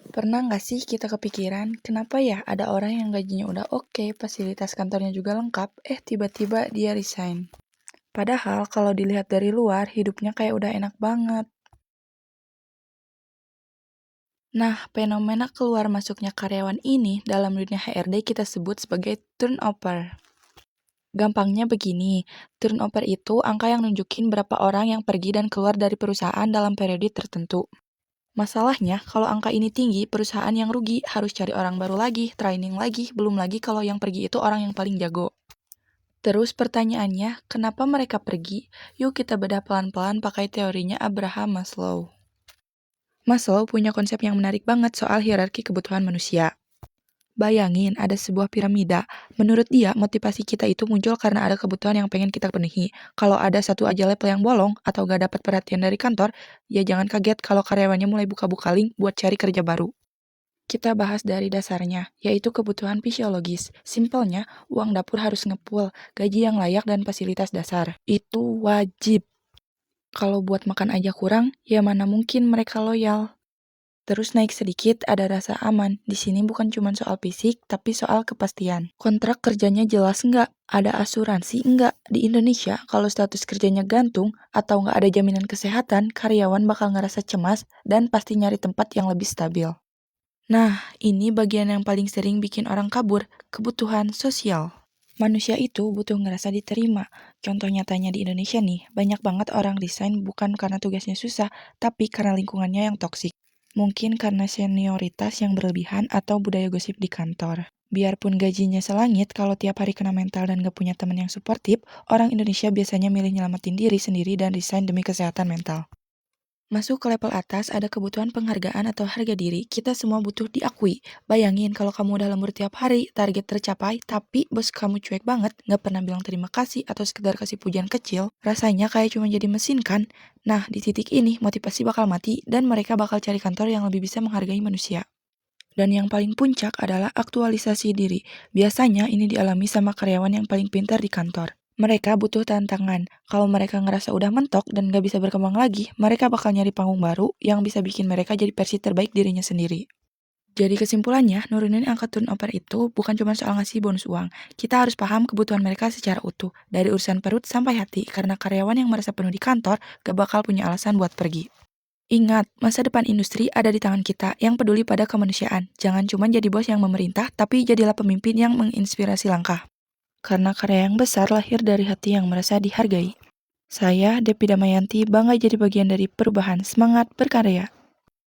Pernah nggak sih kita kepikiran, kenapa ya ada orang yang gajinya udah oke, fasilitas kantornya juga lengkap, tiba-tiba dia resign. Padahal kalau dilihat dari luar, hidupnya kayak udah enak banget. Nah, fenomena keluar masuknya karyawan ini dalam dunia HRD kita sebut sebagai turnover. Gampangnya begini, turnover itu angka yang nunjukin berapa orang yang pergi dan keluar dari perusahaan dalam periode tertentu. Masalahnya, kalau angka ini tinggi, perusahaan yang rugi harus cari orang baru lagi, training lagi, belum lagi kalau yang pergi itu orang yang paling jago. Terus pertanyaannya, kenapa mereka pergi? Yuk kita bedah pelan-pelan pakai teorinya Abraham Maslow. Maslow punya konsep yang menarik banget soal hierarki kebutuhan manusia. Bayangin, ada sebuah piramida. Menurut dia, motivasi kita itu muncul karena ada kebutuhan yang pengen kita penuhi. Kalau ada satu aja level yang bolong atau gak dapat perhatian dari kantor, ya jangan kaget kalau karyawannya mulai buka-buka link buat cari kerja baru. Kita bahas dari dasarnya, yaitu kebutuhan fisiologis. Simpelnya, uang dapur harus ngepul, gaji yang layak dan fasilitas dasar. Itu wajib. Kalau buat makan aja kurang, ya mana mungkin mereka loyal. Terus naik sedikit ada rasa aman. Di sini bukan cuma soal fisik, tapi soal kepastian. Kontrak kerjanya jelas nggak? Ada asuransi nggak? Di Indonesia, kalau status kerjanya gantung atau nggak ada jaminan kesehatan, karyawan bakal ngerasa cemas dan pasti nyari tempat yang lebih stabil. Nah, ini bagian yang paling sering bikin orang kabur, kebutuhan sosial. Manusia itu butuh ngerasa diterima. Contoh nyatanya di Indonesia nih, banyak banget orang resign bukan karena tugasnya susah, tapi karena lingkungannya yang toksik. Mungkin karena senioritas yang berlebihan atau budaya gosip di kantor. Biarpun gajinya selangit, kalau tiap hari kena mental dan gak punya teman yang suportif, orang Indonesia biasanya milih nyelamatin diri sendiri dan resign demi kesehatan mental. Masuk ke level atas ada kebutuhan penghargaan atau harga diri, kita semua butuh diakui. Bayangin kalau kamu udah lembur tiap hari, target tercapai, tapi bos kamu cuek banget, nggak pernah bilang terima kasih atau sekedar kasih pujian kecil, rasanya kayak cuma jadi mesin kan? Nah, di titik ini motivasi bakal mati dan mereka bakal cari kantor yang lebih bisa menghargai manusia. Dan yang paling puncak adalah aktualisasi diri. Biasanya ini dialami sama karyawan yang paling pintar di kantor. Mereka butuh tantangan. Kalau mereka ngerasa udah mentok dan gak bisa berkembang lagi, mereka bakal nyari panggung baru yang bisa bikin mereka jadi versi terbaik dirinya sendiri. Jadi kesimpulannya, nurunin angka turnover itu bukan cuma soal ngasih bonus uang. Kita harus paham kebutuhan mereka secara utuh, dari urusan perut sampai hati, karena karyawan yang merasa penuh di kantor gak bakal punya alasan buat pergi. Ingat, masa depan industri ada di tangan kita yang peduli pada kemanusiaan. Jangan cuma jadi bos yang memerintah, tapi jadilah pemimpin yang menginspirasi langkah. Karena karya yang besar lahir dari hati yang merasa dihargai. Saya, Depi Damayanti, bangga jadi bagian dari perubahan semangat berkarya.